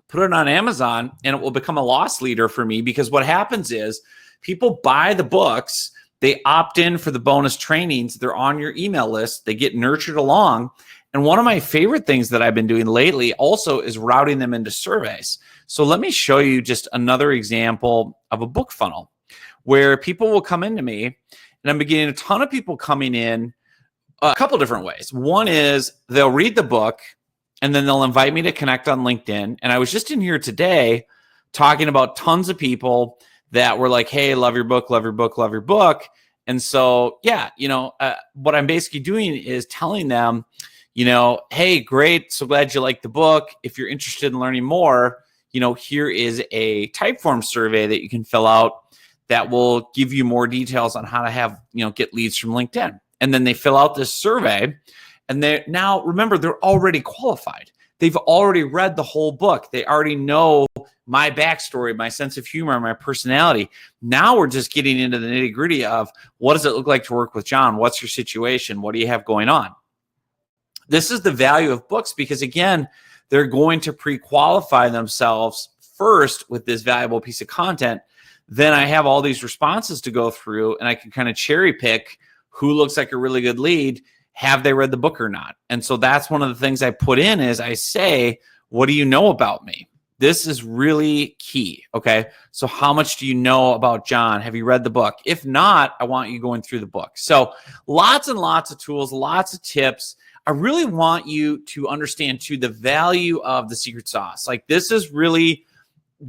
put it on Amazon, and it will become a loss leader for me, because what happens is people buy the books, they opt in for the bonus trainings, they're on your email list, they get nurtured along. And one of my favorite things that I've been doing lately also is routing them into surveys. So let me show you just another example of a book funnel where people will come into me, and I'm getting a ton of people coming in a couple different ways. One is they'll read the book and then they'll invite me to connect on LinkedIn. And I was just in here today talking about tons of people that were like, hey, love your book, love your book, love your book. And so, yeah, what I'm basically doing is telling them, hey, great. So glad you like the book. If you're interested in learning more, here is a Typeform survey that you can fill out that will give you more details on how to have, get leads from LinkedIn. And then they fill out this survey, and remember, they're already qualified. They've already read the whole book. They already know my backstory, my sense of humor, my personality. Now we're just getting into the nitty gritty of what does it look like to work with John? What's your situation? What do you have going on? This is the value of books because, again, they're going to pre-qualify themselves first with this valuable piece of content. Then I have all these responses to go through, and I can kind of cherry pick who looks like a really good lead. Have they read the book or not? And so that's one of the things I put in is I say, what do you know about me? This is really key. Okay. So how much do you know about John? Have you read the book? If not, I want you going through the book. So lots and lots of tools, lots of tips. I really want you to understand too the value of the secret sauce. Like this is really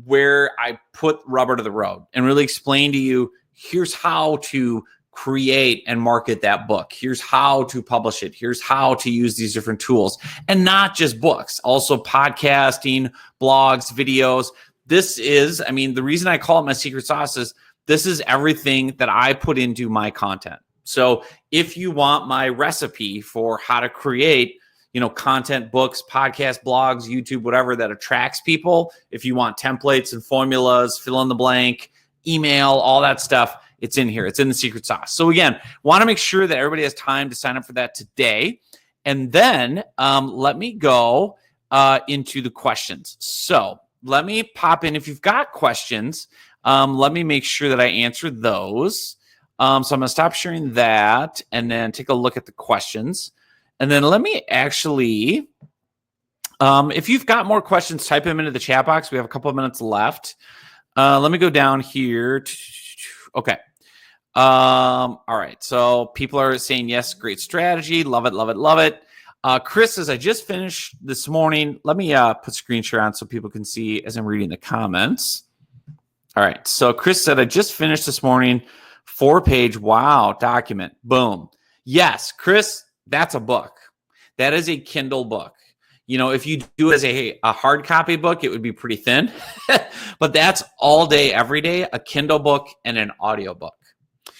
where I put rubber to the road and really explain to you, here's how to create and market that book. Here's how to publish it. Here's how to use these different tools, and not just books, also podcasting, blogs, videos. This is, the reason I call it my secret sauce is this is everything that I put into my content. So if you want my recipe for how to create, content, books, podcasts, blogs, YouTube, whatever that attracts people, if you want templates and formulas, fill in the blank, email, all that stuff, it's in here. It's in the secret sauce. So again, want to make sure that everybody has time to sign up for that today. And then let me go into the questions. So let me pop in. If you've got questions, let me make sure that I answer those. So I'm going to stop sharing that and then take a look at the questions. And then let me actually, if you've got more questions, type them into the chat box. We have a couple of minutes left. Let me go down here. Okay. All right. So people are saying, yes, great strategy. Love it, love it, love it. Chris says, I just finished this morning. Let me put screen share on so people can see as I'm reading the comments. All right. So Chris said, I just finished this morning, 4-page, wow, document. Boom. Yes, Chris, that's a book. That is a Kindle book. If you do it as a hard copy book, it would be pretty thin, but that's all day, every day, a Kindle book and an audio book.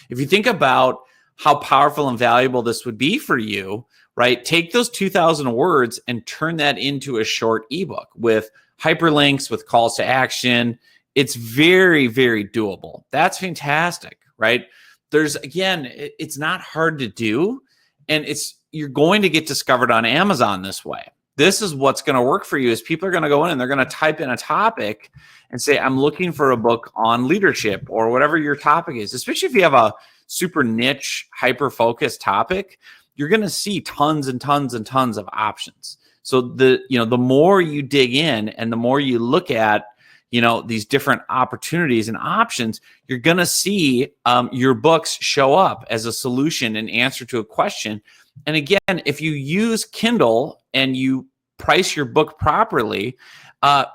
If you think about how powerful and valuable this would be for you, right? Take those 2,000 words and turn that into a short ebook with hyperlinks, with calls to action. It's very, very doable. That's fantastic, right? It's not hard to do, and you're going to get discovered on Amazon this way. This is what's going to work for you is people are going to go in and they're going to type in a topic and say, I'm looking for a book on leadership or whatever your topic is, especially if you have a super niche, hyper-focused topic, you're going to see tons and tons and tons of options. So the more you dig in and the more you look at, these different opportunities and options, you're going to see your books show up as a solution and answer to a question. And again, if you use Kindle and you price your book properly,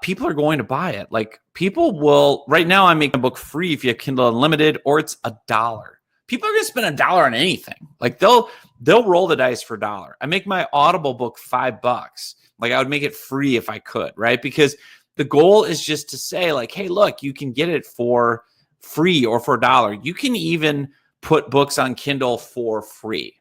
people are going to buy it. Like people will, right now I'm making a book free if you have Kindle Unlimited, or it's $1. People are going to spend $1 on anything. Like they'll roll the dice for $1. I make my Audible book $5. Like I would make it free if I could, right? Because the goal is just to say like, hey, look, you can get it for free or for $1. You can even put books on Kindle for free.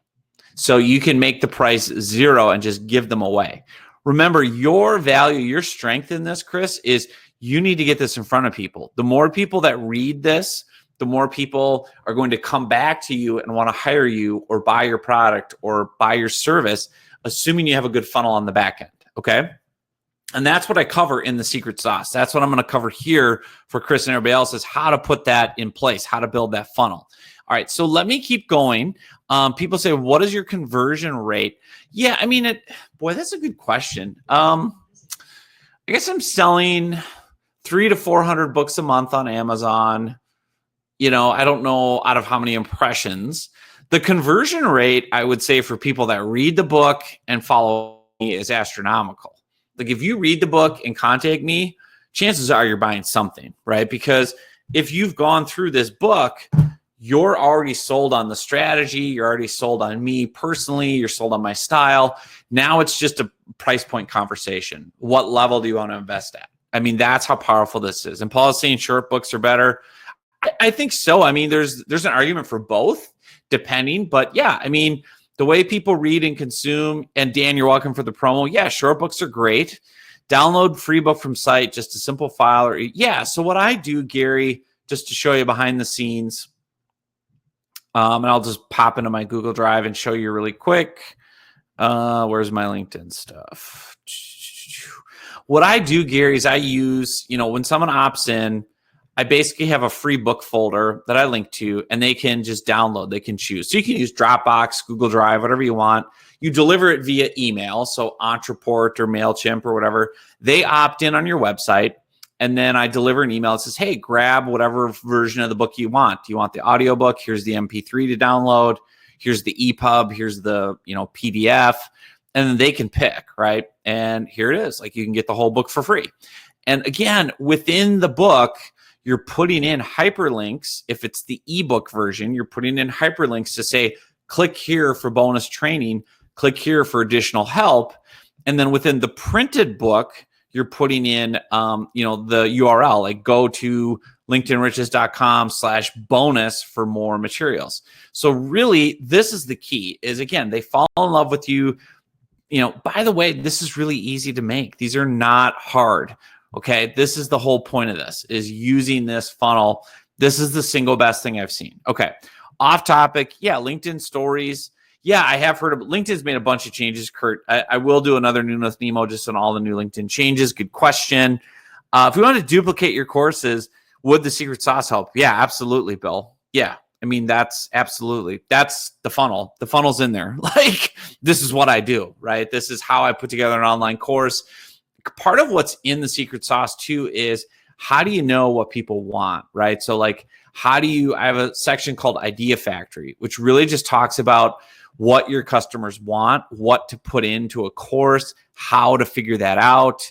So you can make the price $0 and just give them away. Remember, your value, your strength in this, Chris, is you need to get this in front of people. The more people that read this, the more people are going to come back to you and want to hire you or buy your product or buy your service, assuming you have a good funnel on the back end, okay? And that's what I cover in the secret sauce. That's what I'm going to cover here for Chris and everybody else is how to put that in place, how to build that funnel. All right, so let me keep going. People say, what is your conversion rate? Yeah, I mean, boy, that's a good question. I guess I'm selling 300 to 400 books a month on Amazon. I don't know out of how many impressions. The conversion rate, I would say, for people that read the book and follow me is astronomical. Like if you read the book and contact me, chances are you're buying something, right? Because if you've gone through this book, you're already sold on the strategy. You're already sold on me personally. You're sold on my style. Now it's just a price point conversation. What level do you want to invest at? I mean, that's how powerful this is. And Paul is saying short books are better. I think so. I mean, there's an argument for both, depending. But yeah, I mean, the way people read and consume, and Dan, you're welcome for the promo. Yeah, short books are great. Download free book from site, just a simple file. So what I do, Gary, just to show you behind the scenes, and I'll just pop into my Google Drive and show you really quick. Where's my LinkedIn stuff? What I do, Gary, is I use, when someone opts in, I basically have a free book folder that I link to, and they can just download. They can choose. So you can use Dropbox, Google Drive, whatever you want. You deliver it via email, so Entreport or MailChimp or whatever. They opt in on your website, and then I deliver an email that says, hey, grab whatever version of the book you want. Do you want the audiobook? Here's the MP3 to download. Here's the EPUB. Here's the PDF. And then they can pick, right? And here it is. Like you can get the whole book for free. And again, within the book, you're putting in hyperlinks. If it's the ebook version, you're putting in hyperlinks to say, click here for bonus training, click here for additional help. And then within the printed book, you're putting in, the URL, like go to linkedinriches.com/bonus for more materials. So really, this is the key is, again, they fall in love with you. By the way, this is really easy to make. These are not hard. Okay, this is the whole point of this, is using this funnel. This is the single best thing I've seen. Okay, off topic. Yeah, LinkedIn stories. Yeah, I have heard of LinkedIn's made a bunch of changes, Kurt. I will do another Noon with Nemo just on all the new LinkedIn changes. Good question. If we want to duplicate your courses, would the secret sauce help? Yeah, absolutely, Bill. Yeah, I mean, that's the funnel. The funnel's in there. Like, this is what I do, right? This is how I put together an online course. Part of what's in the secret sauce too is, how do you know what people want, right? So like, I have a section called Idea Factory, which really just talks about what your customers want, what to put into a course, how to figure that out.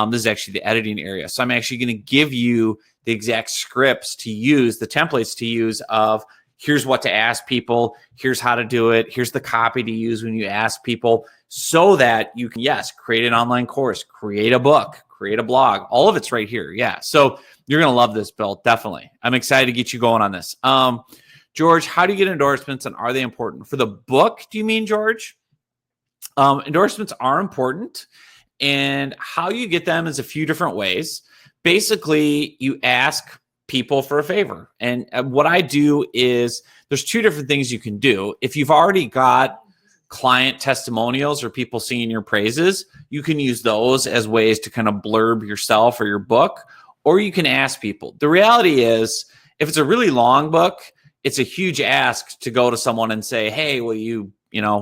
This is actually the editing area. So I'm actually going to give you the exact scripts to use, the templates to use of, here's what to ask people, here's how to do it, here's the copy to use when you ask people, so that you can, yes, create an online course, create a book, create a blog. All of it's right here. Yeah. So you're going to love this, Bill. Definitely. I'm excited to get you going on this. George, how do you get endorsements, and are they important? For the book, do you mean, George? Endorsements are important, and how you get them is a few different ways. Basically, you ask people for a favor. And what I do is, there's two different things you can do. If you've already got client testimonials or people singing your praises, you can use those as ways to kind of blurb yourself or your book, or you can ask people. The reality is, if it's a really long book, it's a huge ask to go to someone and say, hey, will you,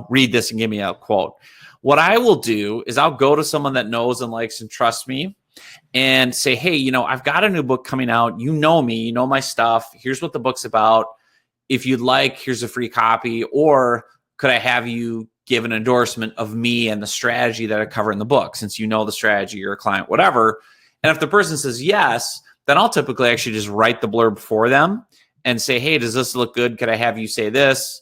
read this and give me a quote? What I will do is I'll go to someone that knows and likes and trusts me and say, hey, I've got a new book coming out. You know me, you know my stuff. Here's what the book's about. If you'd like, here's a free copy. Or could I have you give an endorsement of me and the strategy that I cover in the book, since you know the strategy, you're a client, whatever. And if the person says yes, then I'll typically actually just write the blurb for them and say, hey, does this look good? Could I have you say this?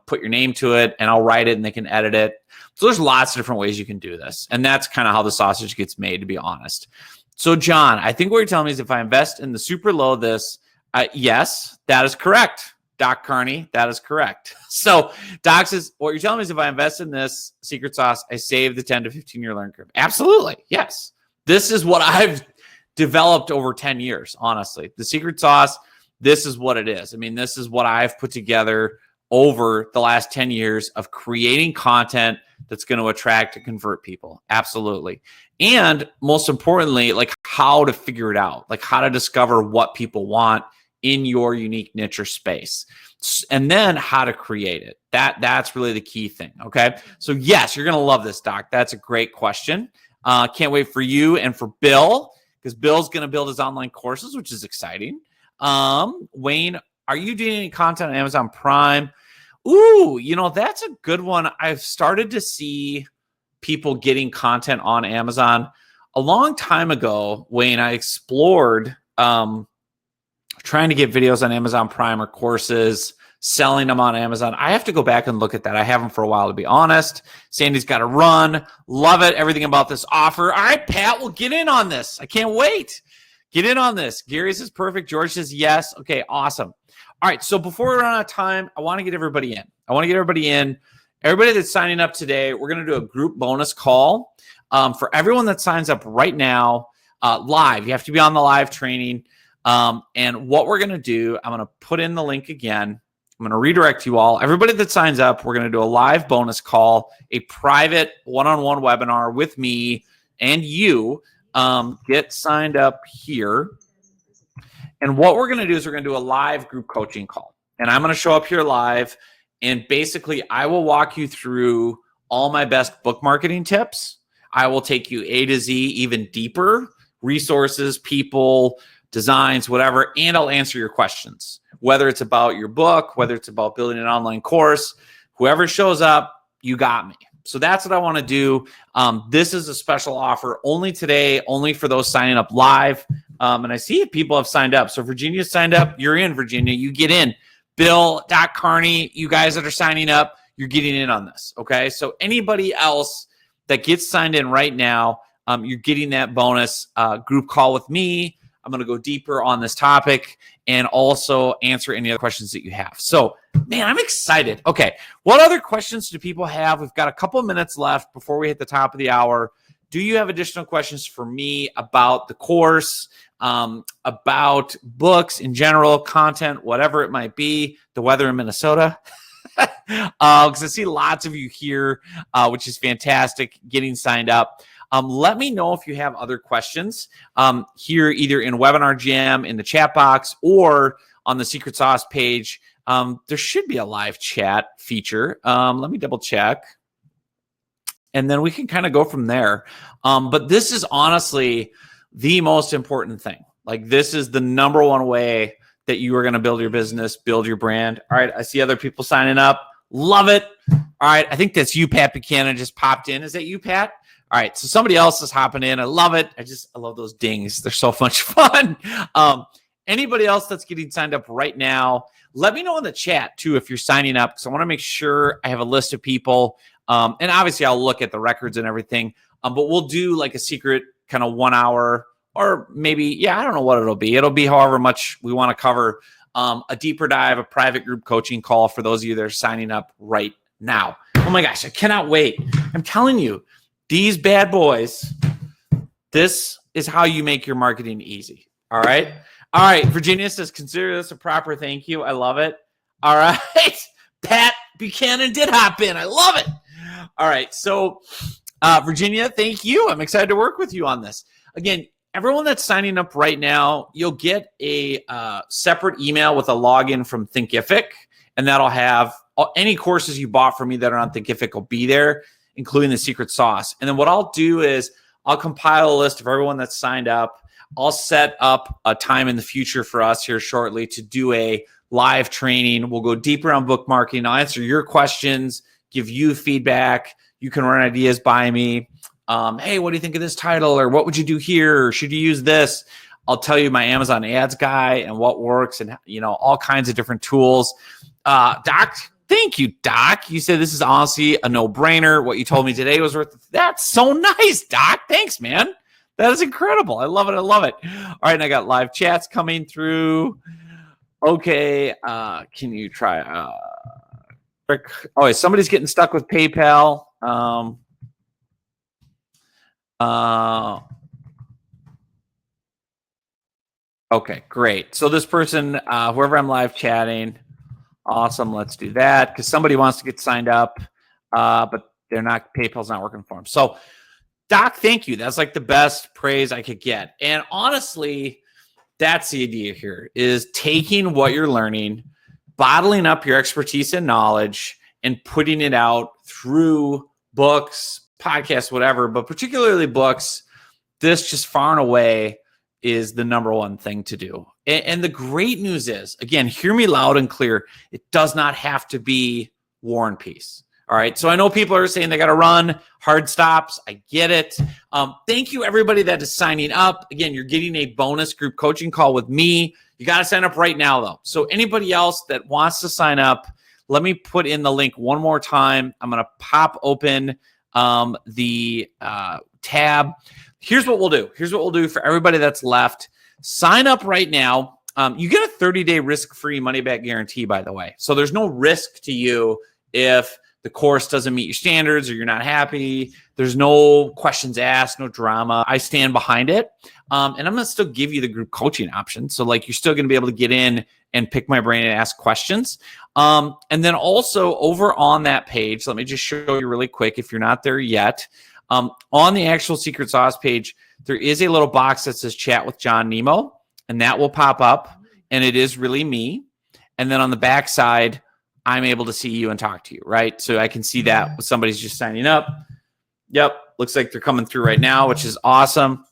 Put your name to it, and I'll write it and they can edit it. So there's lots of different ways you can do this. And that's kind of how the sausage gets made, to be honest. So John, I think what you're telling me is, if I invest in the super low this, yes, that is correct. Doc Carney, that is correct. So Doc says, what you're telling me is, if I invest in this secret sauce, I save the 10 to 15 year learning curve. Absolutely. Yes. This is what I've developed over 10 years, honestly. The secret sauce, this is what it is. I mean, this is what I've put together over the last 10 years of creating content that's going to attract and convert people. Absolutely. And most importantly, like how to figure it out, like how to discover what people want in your unique niche or space. And then how to create it. That's really the key thing. Okay. So yes, you're going to love this, Doc. That's a great question. Can't wait for you and for Bill, because Bill's going to build his online courses, which is exciting. Wayne, are you doing any content on Amazon Prime? Ooh, that's a good one. I've started to see people getting content on Amazon. A long time ago, Wayne, I explored trying to get videos on Amazon Prime or courses, selling them on Amazon. I have to go back and look at that. I haven't for a while, to be honest. Sandy's got to run. Love it. Everything about this offer. All right, Pat, we'll get in on this. I can't wait. Get in on this. Gary says perfect. George says yes. Okay, awesome. All right, so before we run out of time, I want to get everybody in. Everybody that's signing up today, we're going to do a group bonus call. For everyone that signs up right now, live. You have to be on the live training. And what we're going to do, I'm going to put in the link again. I'm going to redirect you all. Everybody that signs up, we're going to do a live bonus call, a private one-on-one webinar with me and you. Get signed up here. And what we're going to do is we're going to do a live group coaching call. And I'm going to show up here live. And basically, I will walk you through all my best book marketing tips. I will take you A to Z, even deeper, resources, people, designs, whatever, and I'll answer your questions, whether it's about your book, whether it's about building an online course. Whoever shows up, you got me. So that's what I want to do. This is a special offer only today, only for those signing up live. And I see people have signed up. So Virginia signed up. You're in, Virginia. You get in. Bill, Doc Carney, you guys that are signing up, you're getting in on this. Okay. So anybody else that gets signed in right now, you're getting that bonus group call with me. I'm going to go deeper on this topic and also answer any other questions that you have. So, man, I'm excited. Okay, what other questions do people have? We've got a couple of minutes left before we hit the top of the hour. Do you have additional questions for me about the course, about books in general, content, whatever it might be, the weather in Minnesota? Because I see lots of you here, which is fantastic, getting signed up. Let me know if you have other questions here, either in Webinar Jam, in the chat box, or on the Secret Sauce page. There should be a live chat feature. Let me double check. And then we can kind of go from there. But this is honestly the most important thing. Like, this is the number one way that you are going to build your business, build your brand. All right, I see other people signing up. Love it. All right, I think that's you, Pat Buchanan, just popped in. Is that you, Pat? All right, so somebody else is hopping in. I love it. I love those dings. They're so much fun. Anybody else that's getting signed up right now, let me know in the chat too if you're signing up, because I want to make sure I have a list of people. And obviously I'll look at the records and everything. But we'll do like a secret kind of 1 hour, or maybe, I don't know what it'll be. It'll be however much we want to cover. A deeper dive, a private group coaching call for those of you that are signing up right now. Oh my gosh, I cannot wait. I'm telling you, these bad boys, this is how you make your marketing easy. All right. All right. Virginia says, consider this a proper thank you. I love it. All right. Pat Buchanan did hop in. I love it. All right. So, Virginia, thank you. I'm excited to work with you on this. Again, everyone that's signing up right now, you'll get a separate email with a login from Thinkific, and that'll have any courses you bought from me that are on Thinkific will be there, including the secret sauce. And then what I'll do is I'll compile a list of everyone that's signed up. I'll set up a time in the future for us here shortly to do a live training. We'll go deeper on book marketing. I'll answer your questions, give you feedback. You can run ideas by me. Hey, what do you think of this title? Or what would you do here? Or should you use this? I'll tell you my Amazon ads guy and what works, and all kinds of different tools. Doc, thank you, Doc. You said this is honestly a no-brainer. What you told me today was worth it. That's so nice, Doc. Thanks, man. That is incredible. I love it. I love it. All right, and I got live chats coming through. Okay, can you try? Oh, somebody's getting stuck with PayPal. Okay, great. So this person, whoever I'm live chatting, awesome. Let's do that because somebody wants to get signed up, but PayPal's not working for them. So, Doc, thank you. That's like the best praise I could get. And honestly, That's the idea here, is taking what you're learning, bottling up your expertise and knowledge, and putting it out through books, podcasts, whatever, but particularly books. This just far and away is the number one thing to do. And the great news is, again, hear me loud and clear, it does not have to be War and Peace. All right. So I know people are saying they got to run hard stops. I get it. Thank you, everybody that is signing up. Again, you're getting a bonus group coaching call with me. You got to sign up right now, though. So anybody else that wants to sign up, let me put in the link one more time. I'm going to pop open the tab. Here's what we'll do. Here's what we'll do for everybody that's left. Sign up right now. You get a 30-day risk-free money-back guarantee, by the way. So there's no risk to you if the course doesn't meet your standards or you're not happy. There's no questions asked, no drama. I stand behind it. And I'm going to still give you the group coaching option. So like you're still going to be able to get in and pick my brain and ask questions. And then also over on that page, let me just show you really quick if you're not there yet. On the actual Secret Sauce page, there is a little box that says chat with John Nemo, and that will pop up. And it is really me. And then on the back side, I'm able to see you and talk to you, right? So I can see that somebody's just signing up. Yep. Looks like they're coming through right now, which is awesome.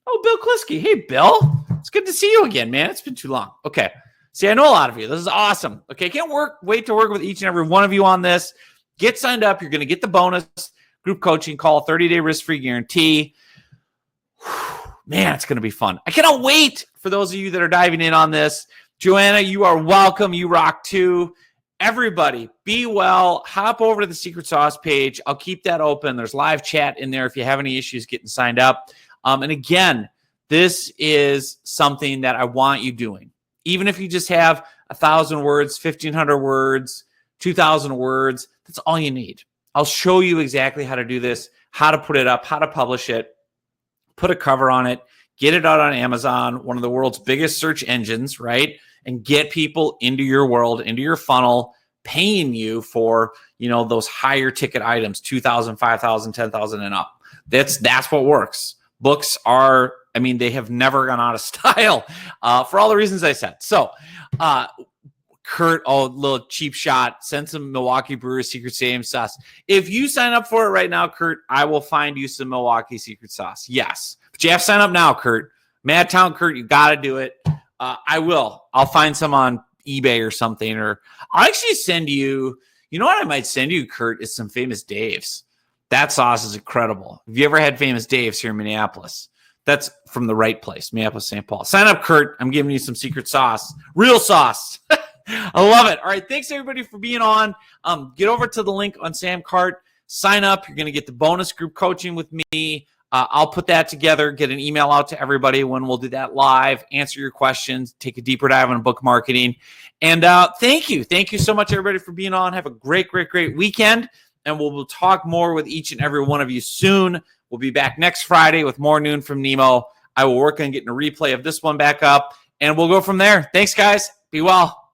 Oh, Bill Kliske. Hey, Bill. It's good to see you again, man. It's been too long. Okay. See, I know a lot of you. This is awesome. Okay. Can't wait to work with each and every one of you on this. Get signed up. You're going to get the bonus group coaching call, 30-day risk-free guarantee. Man, it's going to be fun. I cannot wait for those of you that are diving in on this. Joanna, you are welcome. You rock too. Everybody, be well. Hop over to the Secret Sauce page. I'll keep that open. There's live chat in there if you have any issues getting signed up. And again, this is something that I want you doing. Even if you just have 1,000 words, 1,500 words, 2,000 words, that's all you need. I'll show you exactly how to do this, how to put it up, how to publish it, put a cover on it, get it out on Amazon, one of the world's biggest search engines, right? And get people into your world, into your funnel, paying you for, those higher ticket items, 2,000, 5,000, 10,000 and up. That's what works. Books are, they have never gone out of style for all the reasons I said. So, Kurt, little cheap shot, send some Milwaukee Brewers Secret Stadium sauce. If you sign up for it right now, Kurt, I will find you some Milwaukee Secret Sauce. Yes. But you have to sign up now, Kurt. Madtown Kurt, you got to do it. I will. I'll find some on eBay or something, or I'll actually send you, what I might send you, Kurt, is some Famous Dave's. That sauce is incredible. Have you ever had Famous Dave's here in Minneapolis? That's from the right place, Minneapolis, St. Paul. Sign up, Kurt. I'm giving you some secret sauce. Real sauce. I love it. All right. Thanks, everybody, for being on. Get over to the link on Sam Cart. Sign up. You're going to get the bonus group coaching with me. I'll put that together, get an email out to everybody when we'll do that live, answer your questions, take a deeper dive on book marketing. And thank you. Thank you so much, everybody, for being on. Have a great, great, great weekend. And we'll talk more with each and every one of you soon. We'll be back next Friday with more Noon from Nemo. I will work on getting a replay of this one back up, and we'll go from there. Thanks, guys. Be well.